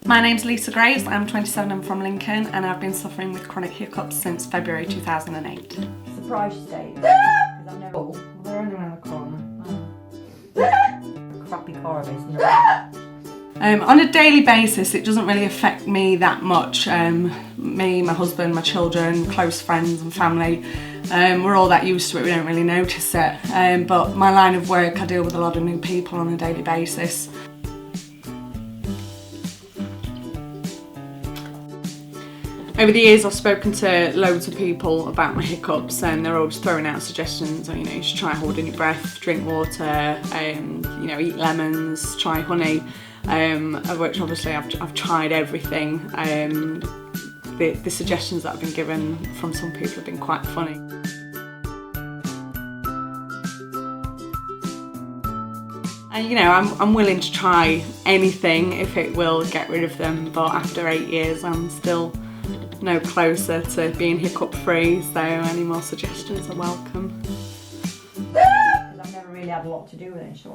My name's Lisa Graves, I'm 27 and from Lincoln, and I've been suffering with chronic hiccups since February 2008. Surprise state. Because I've never... Oh, they're only around the corner. Crappy car of his. On a daily basis, it doesn't really affect me that much. Me, my husband, my children, close friends and family, we're all that used to it, we don't really notice it. But my line of work, I deal with a lot of new people on a daily basis. Over the years I've spoken to loads of people about my hiccups, and they're always throwing out suggestions, you know, you should try holding your breath, drink water, you know, eat lemons, try honey, of which obviously I've tried everything. The suggestions that have been given from some people have been quite funny. And you know, I'm willing to try anything if it will get rid of them, but after 8 years I'm still no closer to being hiccup free, so any more suggestions are welcome. Because I've never really had a lot to do with it, sure.